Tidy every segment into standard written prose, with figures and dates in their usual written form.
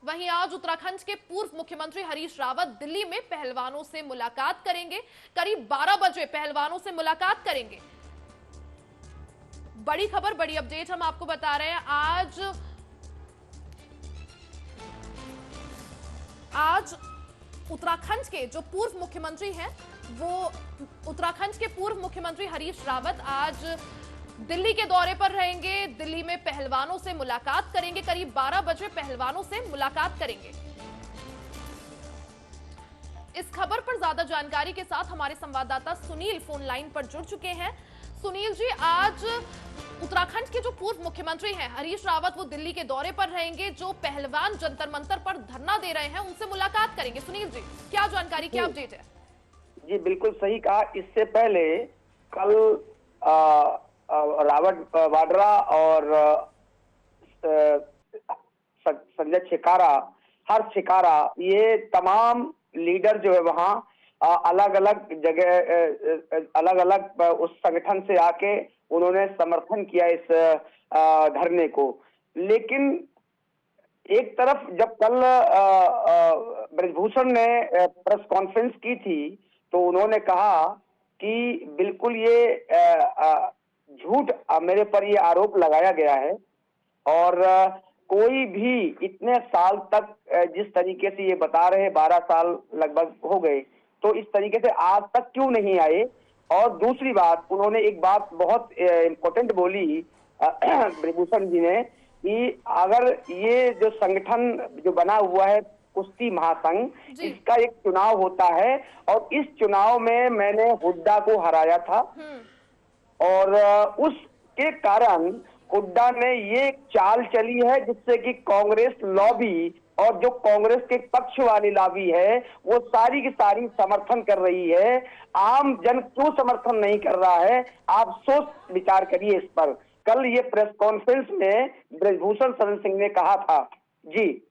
वहीं आज उत्तराखंड के पूर्व मुख्यमंत्री हरीश रावत दिल्ली में पहलवानों से मुलाकात करेंगे। करीब 12 बजे पहलवानों से मुलाकात करेंगे। बड़ी खबर, बड़ी अपडेट हम आपको बता रहे हैं। आज उत्तराखंड के जो पूर्व मुख्यमंत्री हैं, वो उत्तराखंड के पूर्व मुख्यमंत्री हरीश रावत आज दिल्ली के दौरे पर रहेंगे। दिल्ली में पहलवानों से मुलाकात करेंगे। करीब 12 बजे पहलवानों से मुलाकात करेंगे। इस खबर पर ज्यादा जानकारी के साथ हमारे संवाददाता सुनील फोन लाइन पर जुड़ चुके हैं। सुनील जी, आज उत्तराखंड के जो पूर्व मुख्यमंत्री हैं हरीश रावत, वो दिल्ली के दौरे पर रहेंगे। जो पहलवान जंतर मंतर पर धरना दे रहे हैं उनसे मुलाकात करेंगे। सुनील जी, क्या जानकारी, क्या अपडेट है? जी बिल्कुल सही कहा। इससे पहले कल रावत वाड्रा और संजय छिकारा, हर्ष छिकारा, ये तमाम लीडर जो है वहाँ अलग अलग जगह, अलग अलग उस संगठन से आके उन्होंने समर्थन किया इस धरने को। लेकिन एक तरफ जब कल ब्रजभूषण ने प्रेस कॉन्फ्रेंस की थी तो उन्होंने कहा कि बिल्कुल ये झूठ मेरे पर ये आरोप लगाया गया है और कोई भी इतने साल तक जिस तरीके से ये बता रहे, 12 साल लगभग हो गए, तो इस तरीके से आज तक क्यों नहीं आए। और दूसरी बात, उन्होंने एक बात बहुत इम्पोर्टेंट बोली ब्रजभूषण जी ने कि अगर ये जो संगठन जो बना हुआ है कुश्ती महासंघ, इसका एक चुनाव होता है और इस चुनाव में मैंने हुड्डा को हराया था और उसके कारण हुड्डा ने ये चाल चली है जिससे कि कांग्रेस लॉबी और जो कांग्रेस के पक्ष वाली लॉबी है वो सारी की सारी समर्थन कर रही है। आम जन क्यों समर्थन नहीं कर रहा है, आप सोच विचार करिए इस पर। कल ये प्रेस कॉन्फ्रेंस में ब्रजभूषण शरण सिंह ने कहा था। जी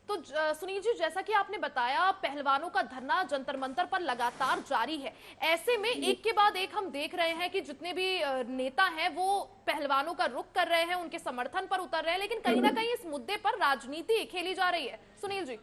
तो सुनील जी, जैसा कि आपने बताया, पहलवानों का धरना जंतर मंतर पर लगातार जारी है। ऐसे में एक के बाद एक हम देख रहे हैं कि जितने भी नेता हैं वो पहलवानों का रुख कर रहे हैं, उनके समर्थन पर उतर रहे हैं, लेकिन कहीं ना कहीं इस मुद्दे पर राजनीति खेली जा रही है। सुनील जी,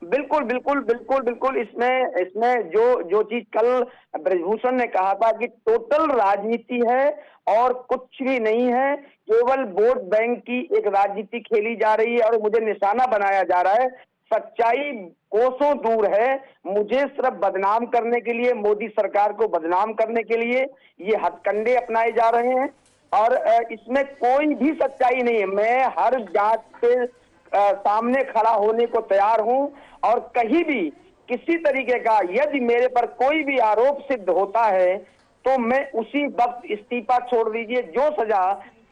बिल्कुल बिल्कुल बिल्कुल बिल्कुल इसमें जो चीज कल ब्रजभूषण ने कहा था कि टोटल राजनीति है और कुछ भी नहीं है, केवल वोट बैंक की एक राजनीति खेली जा रही है और मुझे निशाना बनाया जा रहा है। सच्चाई कोसों दूर है। मुझे सिर्फ बदनाम करने के लिए, मोदी सरकार को बदनाम करने के लिए ये हथकंडे अपनाए जा रहे हैं और इसमें कोई भी सच्चाई नहीं है। मैं हर जांच पे सामने खड़ा होने को तैयार हूं और कहीं भी किसी तरीके का यदि मेरे पर कोई भी आरोप सिद्ध होता है तो मैं उसी वक्त इस्तीफा छोड़ दीजिए। जो सजा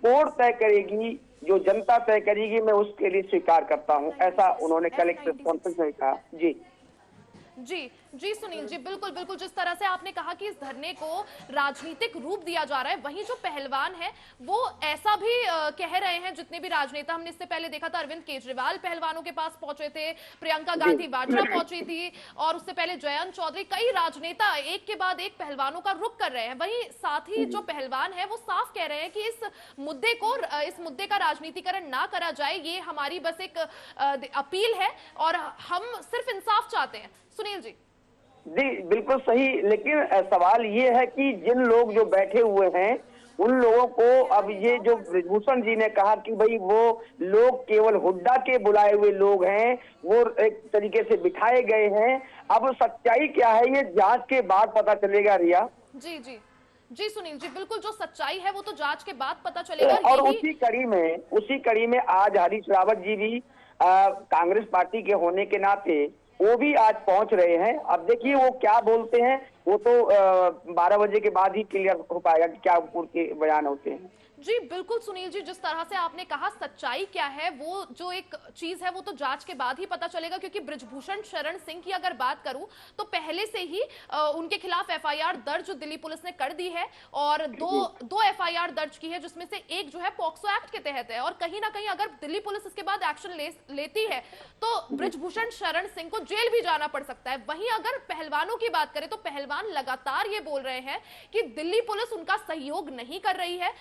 कोर्ट तय करेगी, जो जनता तय करेगी, मैं उसके लिए स्वीकार करता हूं। ऐसा उन्होंने कल एक प्रेस कॉन्फ्रेंस में कहा। जी जी जी सुनील जी, बिल्कुल बिल्कुल, जिस तरह से आपने कहा कि इस धरने को राजनीतिक रूप दिया जा रहा है, वहीं जो पहलवान है वो ऐसा भी कह रहे हैं। जितने भी राजनेता, हमने इससे पहले देखा था अरविंद केजरीवाल पहलवानों के पास पहुंचे थे, प्रियंका गांधी वाड्रा पहुंची थी और उससे पहले जयंत चौधरी, कई राजनेता एक के बाद एक पहलवानों का रुख कर रहे हैं। वहीं साथ ही जो पहलवान है वो साफ कह रहे हैं कि इस मुद्दे का राजनीतिकरण ना करा जाए, ये हमारी बस एक अपील है और हम सिर्फ इंसाफ चाहते हैं। सुनील जी, जी बिल्कुल सही। लेकिन सवाल ये है कि जिन लोग जो बैठे हुए हैं उन लोगों को अब ये जो ब्रजभूषण जी ने कहा कि भाई वो लोग केवल हुड्डा के बुलाए हुए लोग हैं, वो एक तरीके से बिठाए गए हैं। अब सच्चाई क्या है ये जांच के बाद पता चलेगा। रिया जी जी जी सुनील जी, बिल्कुल, जो सच्चाई है वो तो जांच के बाद पता चलेगा। और उसी कड़ी में आज हरीश रावत जी भी कांग्रेस पार्टी के होने के नाते वो भी आज पहुंच रहे हैं। अब देखिए वो क्या बोलते हैं, वो तो 12 बजे के बाद ही क्लियर हो पाएगा कि क्या पूरे बयान होते हैं। जी बिल्कुल सुनील जी, जिस तरह से आपने कहा सच्चाई क्या है वो जो एक चीज है वो तो जांच के बाद ही पता चलेगा। क्योंकि ब्रजभूषण शरण सिंह की अगर बात करूं तो पहले से ही उनके खिलाफ एफआईआर दर्ज दिल्ली पुलिस ने कर दी है और दो एफआईआर दर्ज की है, जिसमें से एक जो है पॉक्सो एक्ट के तहत है। और कहीं ना कहीं अगर दिल्ली पुलिस इसके बाद एक्शन लेती है तो ब्रजभूषण शरण सिंह को जेल भी जाना पड़ सकता है। वहीं अगर पहलवानों की बात करें तो पहलवान लगातार ये बोल रहे हैं कि दिल्ली पुलिस उनका सहयोग नहीं कर रही है,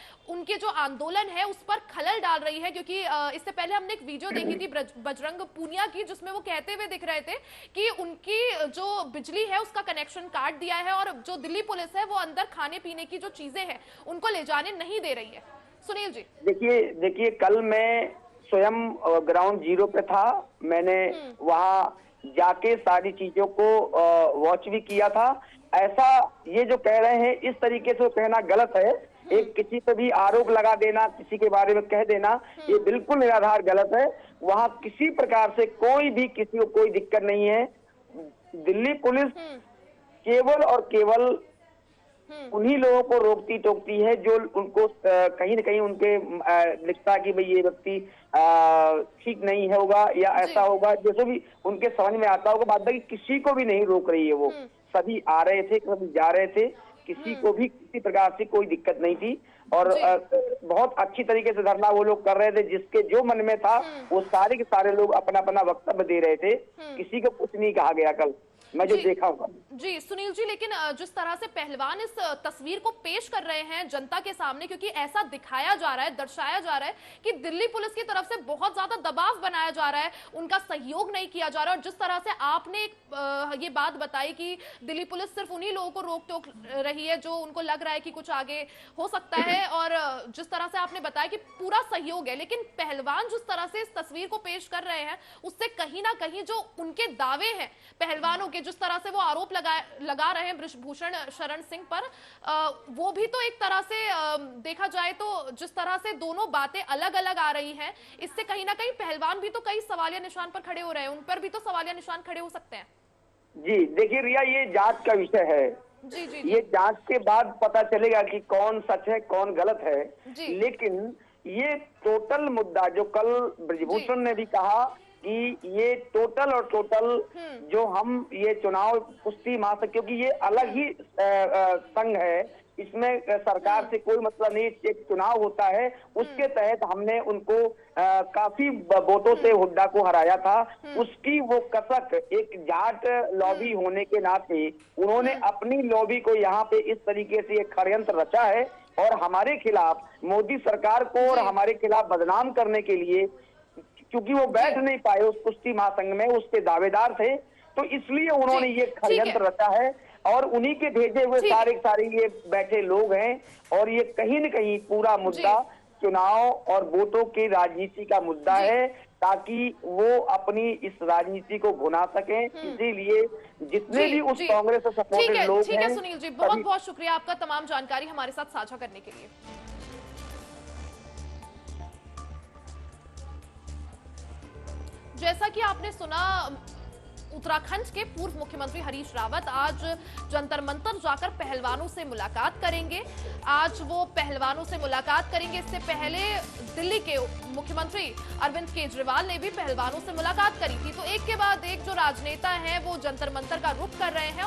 उनके जो आंदोलन है उस पर खलल डाल रही है, क्योंकि इससे पहले हमने एक वीडियो देखी थी बजरंग पूनिया की, जिसमें वो कहते हुए दिख रहे थे कि उनकी जो बिजली है उसका कनेक्शन काट दिया है और जो दिल्ली पुलिस है वो अंदर खाने पीने की जो चीजें हैं उनको ले जाने नहीं दे रही है। सुनील जी, देखिए कल मैं स्वयं ग्राउंड जीरो पे था। मैंने वहां जाके सारी चीजों को वॉच भी किया था। ऐसा ये जो कह रहे हैं इस तरीके से कहना गलत है। एक किसी पे भी आरोप लगा देना, किसी के बारे में कह देना, ये बिल्कुल निराधार गलत है। वहां किसी प्रकार से कोई भी किसी को कोई दिक्कत नहीं है। दिल्ली पुलिस केवल और केवल उन्हीं लोगों को रोकती टोकती है जो उनको कहीं न कहीं उनके लिखता है कि भाई ये व्यक्ति ठीक नहीं होगा या ऐसा होगा, जैसे भी उनके समझ में आता होगा। बाकी किसी को भी नहीं रोक रही है वो। सभी आ रहे थे, सभी जा रहे थे, किसी को भी किसी प्रकार से कोई दिक्कत नहीं थी। और बहुत अच्छी तरीके से धरना वो लोग कर रहे थे। जिसके जो मन में था वो सारे के सारे लोग अपना अपना वक्तव्य दे रहे थे। किसी को कुछ नहीं कहा गया कल, मैं जो देखा हूँ। जी सुनील जी, लेकिन जिस तरह से पहलवान इस तस्वीर को पेश कर रहे हैं जनता के सामने, क्योंकि ऐसा दिखाया जा रहा है, दर्शाया जा रहा है कि दिल्ली पुलिस की तरफ से बहुत ज्यादा दबाव बनाया जा रहा है, उनका सहयोग नहीं किया जा रहा। और जिस तरह से आपने ये बात बताई कि दिल्ली पुलिस सिर्फ उन्हीं लोगों को रोक टोक रही है जो उनको लग रहा है कि कुछ आगे हो सकता है, और जिस तरह से आपने बताया कि पूरा सहयोग है, लेकिन पहलवान जिस तरह से इस तस्वीर को पेश कर रहे हैं उससे कहीं ना कहीं जो उनके दावे हैं पहलवानों के, जिस तरह से वो आरोप लगा रहे हैं बृजभूषण शरण सिंह पर, वो भी तो एक तरह से देखा जाए तो जिस तरह से दोनों बातें अलग अलग आ रही हैं, इससे कहीं ना कहीं पहलवान भी तो कई सवालिया निशान पर खड़े हो रहे हैं, उन पर भी तो सवालिया निशान खड़े हो सकते हैं। जी देखिए रिया, ये जांच का विषय है। जी जी, ये जांच के बाद पता चलेगा कि कौन सच है कौन गलत है। लेकिन ये टोटल मुद्दा जो कल बृजभूषण ने भी कहा कि ये टोटल और टोटल जो हम ये चुनाव कुश्ती महासंघ, क्योंकि ये अलग ही संघ है, इसमें सरकार से कोई मतलब नहीं। एक चुनाव होता है, उसके तहत हमने उनको काफी वोटों से हुड्डा को हराया था। उसकी वो कसक एक जाट लॉबी होने के नाते उन्होंने अपनी लॉबी को यहाँ पे इस तरीके से एक षड्यंत्र रचा है और हमारे खिलाफ, मोदी सरकार को और हमारे खिलाफ बदनाम करने के लिए, क्योंकि वो बैठ नहीं पाए उस कुश्ती महासंघ में, उसके दावेदार थे, तो इसलिए उन्होंने ये षड्यंत्र रचा है। और उन्हीं के भेजे हुए सारे ये बैठे लोग हैं। और ये कहीं न कहीं पूरा मुद्दा चुनाव और वोटों की राजनीति का मुद्दा है, ताकि वो अपनी इस राजनीति को भुना सकें। इसीलिए जितने भी उस कांग्रेस से सपोर्टेड लोग हैं। ठीक है सुनील जी, बहुत बहुत शुक्रिया आपका तमाम जानकारी हमारे साथ साझा करने के लिए। जैसा कि आपने सुना, उत्तराखंड के पूर्व मुख्यमंत्री हरीश रावत आज जंतर मंतर जाकर पहलवानों से मुलाकात करेंगे। आज वो पहलवानों से मुलाकात करेंगे। इससे पहले दिल्ली के मुख्यमंत्री अरविंद केजरीवाल ने भी पहलवानों से मुलाकात करी थी। तो एक के बाद एक जो राजनेता हैं वो जंतर मंतर का रुख कर रहे हैं।